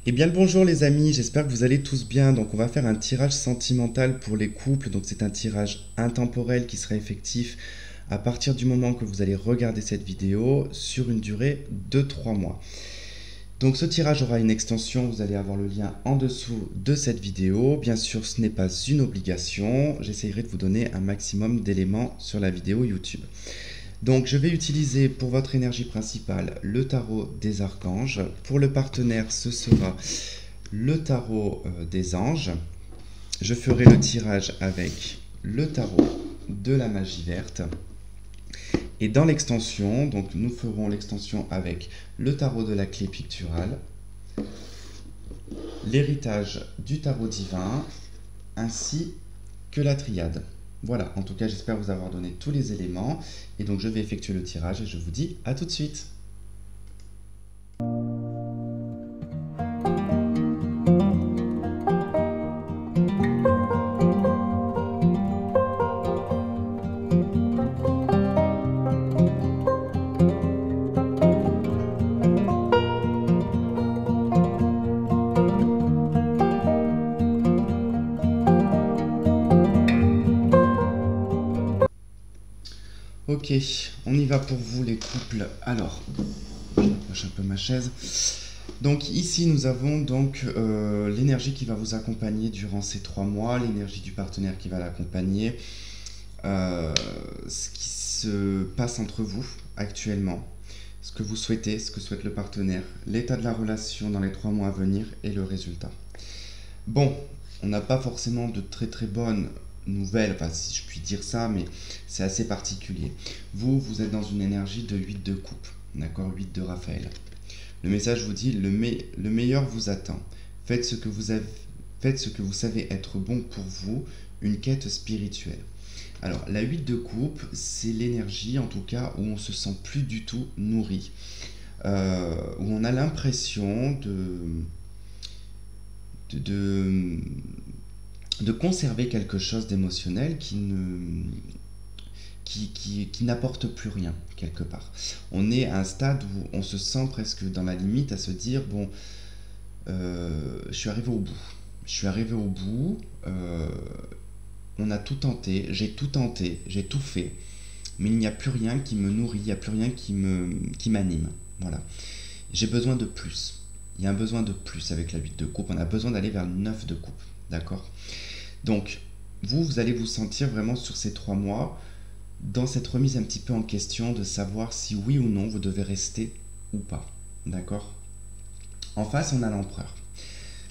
Eh bien le bonjour les amis, j'espère que vous allez tous bien. Donc on va faire un tirage sentimental pour les couples. Donc c'est un tirage intemporel qui sera effectif à partir du moment que vous allez regarder cette vidéo sur une durée de 3 mois. Donc ce tirage aura une extension, vous allez avoir le lien en dessous de cette vidéo. Bien sûr ce n'est pas une obligation, j'essaierai de vous donner un maximum d'éléments sur la vidéo YouTube. Donc je vais utiliser pour votre énergie principale le tarot des archanges. Pour le partenaire, ce sera le tarot des anges. Je ferai le tirage avec le tarot de la magie verte. Et dans l'extension, donc nous ferons l'extension avec le tarot de la clé picturale, l'héritage du tarot divin, ainsi que la triade. Voilà, en tout cas j'espère vous avoir donné tous les éléments et donc je vais effectuer le tirage et je vous dis à tout de suite. Ok, on y va pour vous les couples. Alors, j'approche un peu ma chaise. Donc ici nous avons donc l'énergie qui va vous accompagner durant ces 3 mois, l'énergie du partenaire qui va l'accompagner, ce qui se passe entre vous actuellement, ce que vous souhaitez, ce que souhaite le partenaire, l'état de la relation dans les 3 mois à venir et le résultat. Bon, on n'a pas forcément de très bonnes nouvelles, enfin si je puis dire ça, mais c'est assez particulier. Vous êtes dans une énergie de 8 de coupe, d'accord, 8 de Raphaël. Le message vous dit, le meilleur vous attend. Faites ce que vous savez être bon pour vous, une quête spirituelle. Alors, la 8 de coupe, c'est l'énergie, en tout cas, où on se sent plus du tout nourri. Où on a l'impression de conserver quelque chose d'émotionnel qui n'apporte plus rien, quelque part. On est à un stade où on se sent presque dans la limite à se dire, bon, je suis arrivé au bout. Je suis arrivé au bout, on a tout tenté, j'ai tout fait, mais il n'y a plus rien qui me nourrit, il n'y a plus rien qui m'anime. Voilà. J'ai besoin de plus. Il y a un besoin de plus avec la 8 de coupe, on a besoin d'aller vers le 9 de coupe, d'accord? Donc, vous allez vous sentir vraiment sur ces 3 mois dans cette remise un petit peu en question de savoir si oui ou non vous devez rester ou pas, d'accord? En face, on a l'empereur.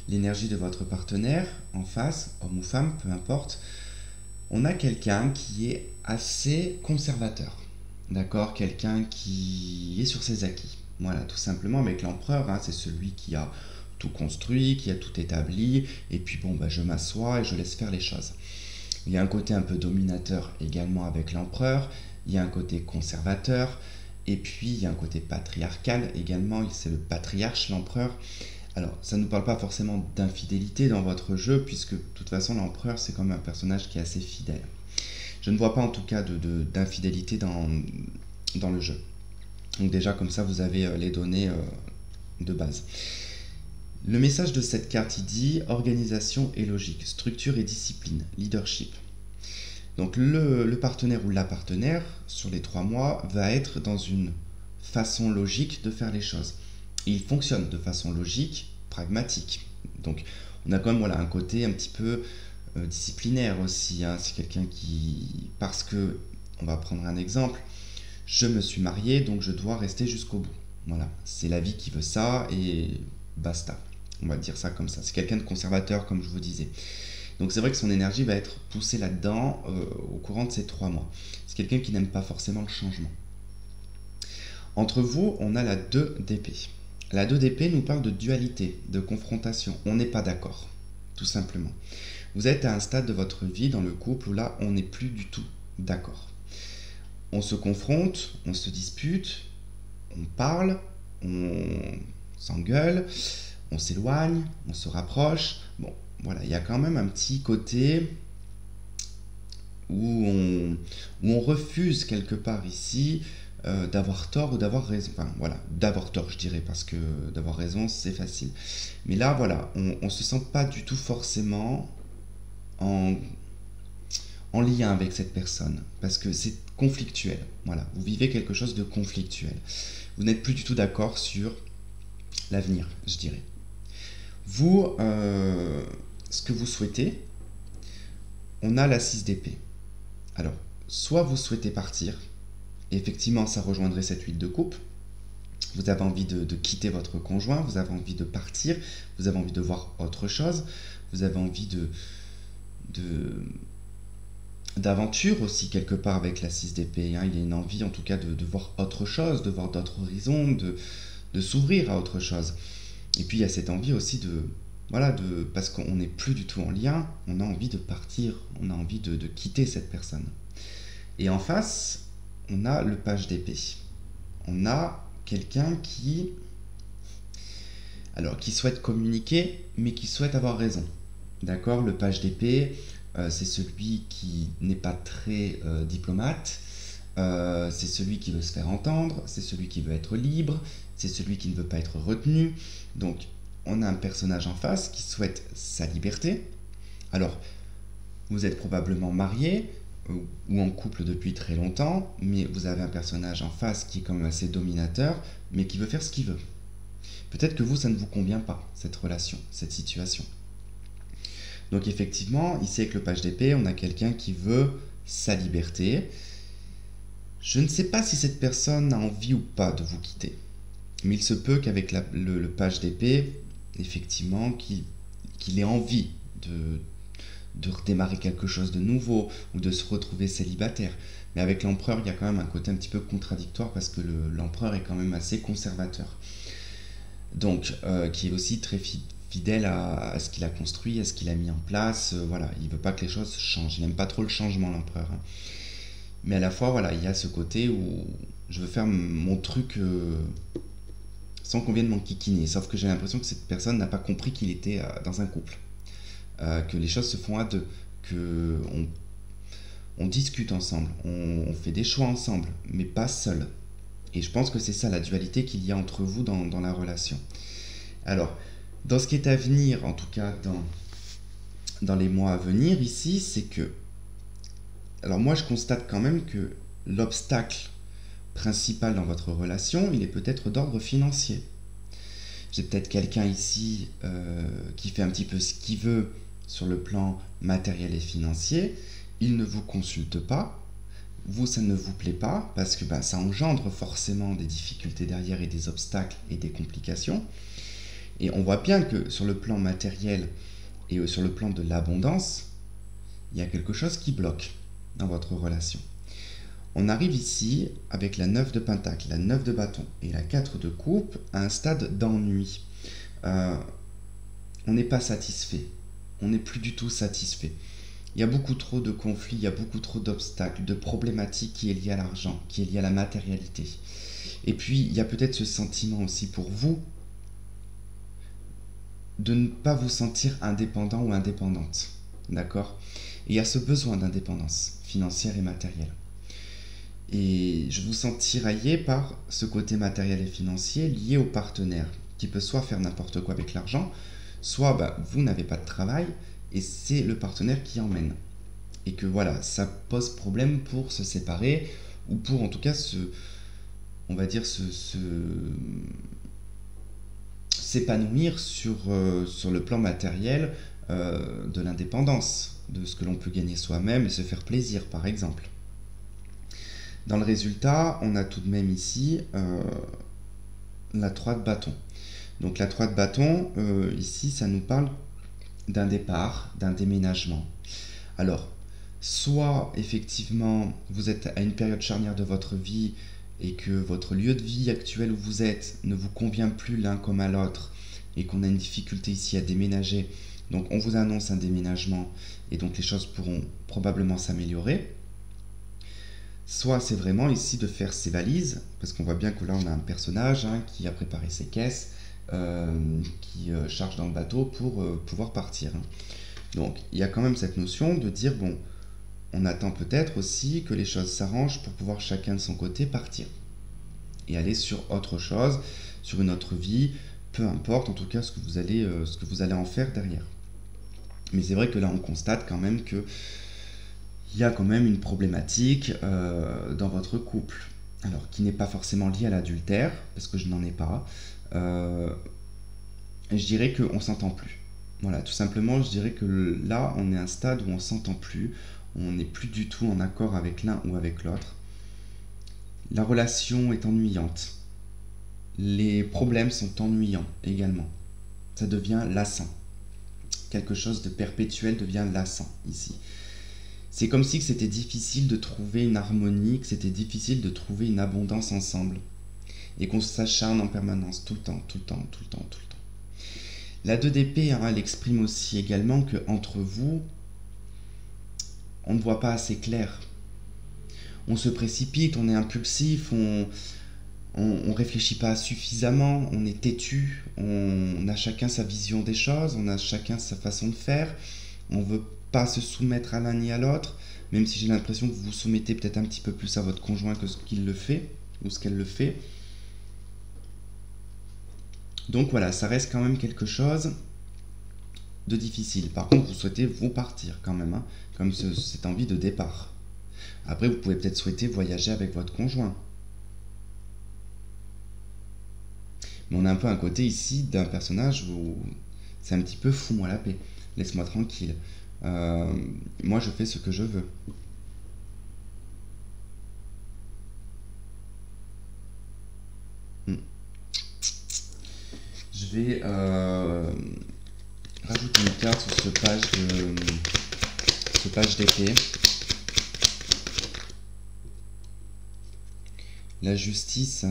L'énergie de votre partenaire, en face, homme ou femme, peu importe, on a quelqu'un qui est assez conservateur, d'accord? Quelqu'un qui est sur ses acquis. Voilà, tout simplement, avec l'empereur, hein, c'est celui qui a tout construit, qui a tout établi, et puis bon, bah, je m'assois et je laisse faire les choses. Il y a un côté un peu dominateur également avec l'empereur, il y a un côté conservateur, et puis il y a un côté patriarcal également, c'est le patriarche, l'empereur. Alors, ça ne nous parle pas forcément d'infidélité dans votre jeu, puisque de toute façon, l'empereur, c'est quand même un personnage qui est assez fidèle. Je ne vois pas en tout cas d'infidélité dans le jeu. Donc déjà, comme ça, vous avez les données de base. Le message de cette carte, il dit organisation et logique, structure et discipline, leadership. Donc le partenaire ou la partenaire, sur les 3 mois, va être dans une façon logique de faire les choses. Et il fonctionne de façon logique, pragmatique. Donc on a quand même voilà, un côté un petit peu disciplinaire aussi. Hein. C'est quelqu'un qui... Parce que, on va prendre un exemple, je me suis marié, donc je dois rester jusqu'au bout. Voilà, c'est la vie qui veut ça et basta. On va dire ça comme ça. C'est quelqu'un de conservateur, comme je vous disais. Donc c'est vrai que son énergie va être poussée là-dedans au courant de ces 3 mois. C'est quelqu'un qui n'aime pas forcément le changement. Entre vous, on a la 2 d'épée. La 2 d'épée nous parle de dualité, de confrontation. On n'est pas d'accord, tout simplement. Vous êtes à un stade de votre vie dans le couple où là, on n'est plus du tout d'accord. On se confronte, on se dispute, on parle, on s'engueule, on s'éloigne, on se rapproche. Bon, voilà, il y a quand même un petit côté où on refuse quelque part ici d'avoir tort ou d'avoir raison. Enfin voilà, d'avoir tort je dirais, parce que d'avoir raison c'est facile. Mais là voilà, on se sent pas du tout forcément en, en lien avec cette personne, parce que c'est conflictuel. Voilà, vous vivez quelque chose de conflictuel. Vous n'êtes plus du tout d'accord sur l'avenir, je dirais. Vous, ce que vous souhaitez, on a la 6 d'épée. Alors, soit vous souhaitez partir, et effectivement ça rejoindrait cette 8 de coupe, vous avez envie de quitter votre conjoint, vous avez envie de partir, vous avez envie de voir autre chose, vous avez envie d'aventure aussi quelque part avec la 6 d'épée. Hein. Il y a une envie en tout cas de voir autre chose, de voir d'autres horizons, de s'ouvrir à autre chose. Et puis il y a cette envie aussi parce qu'on n'est plus du tout en lien, on a envie de partir, on a envie de quitter cette personne. Et en face, on a le page d'épée. On a quelqu'un qui souhaite communiquer, mais qui souhaite avoir raison. D'accord? Le page d'épée, c'est celui qui n'est pas très diplomate, c'est celui qui veut se faire entendre, c'est celui qui veut être libre, c'est celui qui ne veut pas être retenu. Donc, on a un personnage en face qui souhaite sa liberté. Alors, vous êtes probablement marié ou en couple depuis très longtemps, mais vous avez un personnage en face qui est quand même assez dominateur, mais qui veut faire ce qu'il veut. Peut-être que vous, ça ne vous convient pas, cette relation, cette situation. Donc effectivement, ici avec le page d'épée, on a quelqu'un qui veut sa liberté. Je ne sais pas si cette personne a envie ou pas de vous quitter. Mais il se peut qu'avec le page d'épée, effectivement, qu'il ait envie de redémarrer quelque chose de nouveau ou de se retrouver célibataire. Mais avec l'empereur, il y a quand même un côté un petit peu contradictoire parce que l'empereur est quand même assez conservateur. Donc, qui est aussi très fidèle à ce qu'il a construit, à ce qu'il a mis en place. Voilà, il ne veut pas que les choses changent. Il n'aime pas trop le changement, l'empereur. Hein. Mais à la fois, voilà, il y a ce côté où je veux faire mon truc sans qu'on vienne m'enquiquiner. Sauf que j'ai l'impression que cette personne n'a pas compris qu'il était dans un couple. Que les choses se font à deux. On discute ensemble. On fait des choix ensemble, mais pas seul. Et je pense que c'est ça la dualité qu'il y a entre vous dans la relation. Alors, dans ce qui est à venir, en tout cas dans les mois à venir ici, c'est que... Alors moi, je constate quand même que l'obstacle principal dans votre relation, il est peut-être d'ordre financier. J'ai peut-être quelqu'un ici qui fait un petit peu ce qu'il veut sur le plan matériel et financier. Il ne vous consulte pas. Vous, ça ne vous plaît pas parce que ça engendre forcément des difficultés derrière et des obstacles et des complications. Et on voit bien que sur le plan matériel et sur le plan de l'abondance, il y a quelque chose qui bloque dans votre relation. On arrive ici avec la 9 de pentacle, la 9 de bâton et la 4 de coupe à un stade d'ennui. On n'est pas satisfait, on n'est plus du tout satisfait. Il y a beaucoup trop de conflits, il y a beaucoup trop d'obstacles, de problématiques qui est liées à l'argent, qui est liées à la matérialité. Et puis, il y a peut-être ce sentiment aussi pour vous de ne pas vous sentir indépendant ou indépendante. D'accord? Et il y a ce besoin d'indépendance financière et matérielle. Et je vous sens tiraillé par ce côté matériel et financier lié au partenaire, qui peut soit faire n'importe quoi avec l'argent, soit vous n'avez pas de travail, et c'est le partenaire qui emmène. Et que voilà, ça pose problème pour se séparer, ou pour en tout cas s'épanouir sur le plan matériel de l'indépendance, de ce que l'on peut gagner soi-même et se faire plaisir par exemple. Dans le résultat, on a tout de même ici la 3 de bâton. Donc la 3 de bâton, ici, ça nous parle d'un départ, d'un déménagement. Alors, soit effectivement, vous êtes à une période charnière de votre vie et que votre lieu de vie actuel où vous êtes ne vous convient plus l'un comme à l'autre et qu'on a une difficulté ici à déménager. Donc on vous annonce un déménagement et donc les choses pourront probablement s'améliorer. Soit c'est vraiment ici de faire ses valises, parce qu'on voit bien que là on a un personnage qui a préparé ses caisses, qui charge dans le bateau pour pouvoir partir. Donc il y a quand même cette notion de dire, bon, on attend peut-être aussi que les choses s'arrangent pour pouvoir chacun de son côté partir. et aller sur autre chose, sur une autre vie, peu importe en tout cas ce que vous allez en faire derrière. Mais c'est vrai que là on constate quand même que il y a quand même une problématique dans votre couple. Alors, qui n'est pas forcément liée à l'adultère, parce que je n'en ai pas. Je dirais qu'on ne s'entend plus. Voilà, tout simplement, je dirais que là, on est à un stade où on ne s'entend plus. On n'est plus du tout en accord avec l'un ou avec l'autre. La relation est ennuyante. Les problèmes sont ennuyants également. Ça devient lassant. Quelque chose de perpétuel devient lassant ici. C'est comme si c'était difficile de trouver une harmonie, que c'était difficile de trouver une abondance ensemble. Et qu'on s'acharne en permanence, tout le temps, tout le temps, tout le temps, tout le temps. La 2 d'épée, hein, elle exprime aussi également qu'entre vous, on ne voit pas assez clair. On se précipite, on est impulsif, on réfléchit pas suffisamment, on est têtu, on a chacun sa vision des choses, on a chacun sa façon de faire, on veut pas se soumettre à l'un ni à l'autre, même si j'ai l'impression que vous vous soumettez peut-être un petit peu plus à votre conjoint que ce qu'il le fait, ou ce qu'elle le fait. Donc voilà, ça reste quand même quelque chose de difficile. Par contre, vous souhaitez vous partir quand même, hein, comme cette envie de départ. Après, vous pouvez peut-être souhaiter voyager avec votre conjoint. Mais on a un peu un côté ici d'un personnage où c'est un petit peu fous-moi la paix. Laisse-moi tranquille. Moi, je fais ce que je veux. Je vais rajouter une carte sur ce page d'épée. La justice.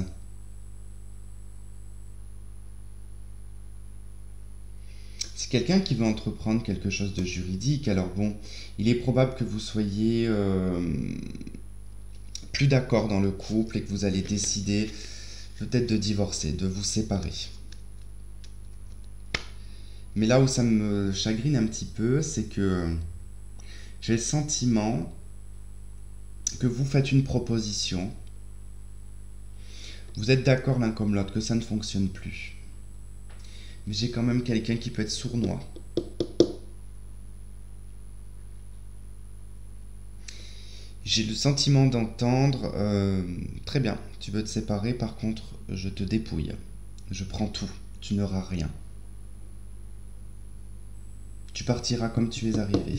C'est quelqu'un qui veut entreprendre quelque chose de juridique. Alors bon, il est probable que vous soyez plus d'accord dans le couple et que vous allez décider peut-être de divorcer, de vous séparer. Mais là où ça me chagrine un petit peu, c'est que j'ai le sentiment que vous faites une proposition. Vous êtes d'accord l'un comme l'autre que ça ne fonctionne plus. Mais j'ai quand même quelqu'un qui peut être sournois. J'ai le sentiment d'entendre très bien, tu veux te séparer, par contre, je te dépouille. Je prends tout, tu n'auras rien. Tu partiras comme tu es arrivé.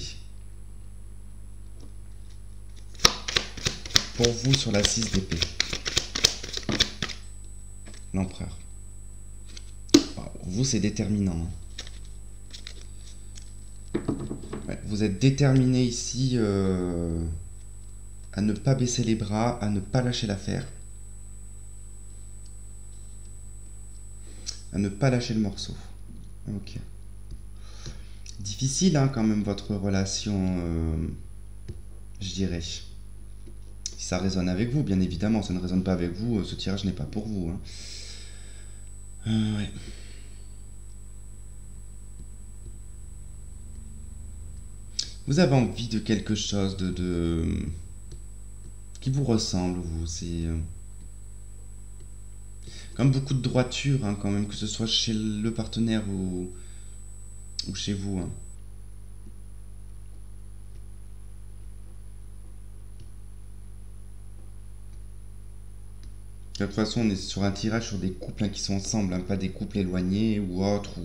Pour vous, sur la 6 d'épée. L'empereur. Pour vous, c'est déterminant. Ouais, vous êtes déterminé ici à ne pas baisser les bras, à ne pas lâcher l'affaire. À ne pas lâcher le morceau. Ok. Difficile, hein, quand même, votre relation, je dirais. Si ça résonne avec vous, bien évidemment. Ça ne résonne pas avec vous, ce tirage n'est pas pour vous. Hein. Ouais. Vous avez envie de quelque chose qui vous ressemble, vous. C'est comme beaucoup de droiture, hein, quand même, que ce soit chez le partenaire ou chez vous. Hein. De toute façon, on est sur un tirage sur des couples, hein, qui sont ensemble, hein, pas des couples éloignés ou autres.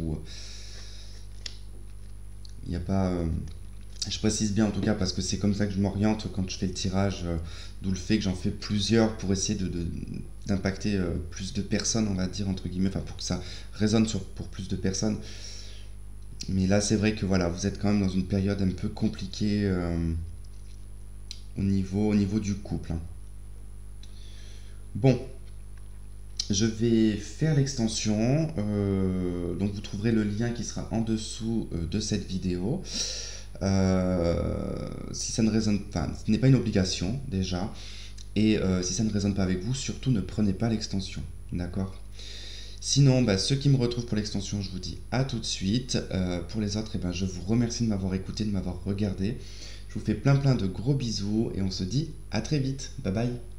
Il n'y a pas... je précise bien en tout cas parce que c'est comme ça que je m'oriente quand je fais le tirage, d'où le fait que j'en fais plusieurs pour essayer d'impacter plus de personnes, on va dire, entre guillemets, enfin pour que ça résonne pour plus de personnes. Mais là, c'est vrai que voilà, vous êtes quand même dans une période un peu compliquée au niveau du couple. Hein. Bon, je vais faire l'extension, donc vous trouverez le lien qui sera en dessous de cette vidéo. Si ça ne résonne pas, ce n'est pas une obligation déjà, et si ça ne résonne pas avec vous, surtout ne prenez pas l'extension, d'accord? Sinon, ceux qui me retrouvent pour l'extension, je vous dis à tout de suite. Pour les autres, je vous remercie de m'avoir écouté, de m'avoir regardé. Je vous fais plein de gros bisous et on se dit à très vite. Bye bye.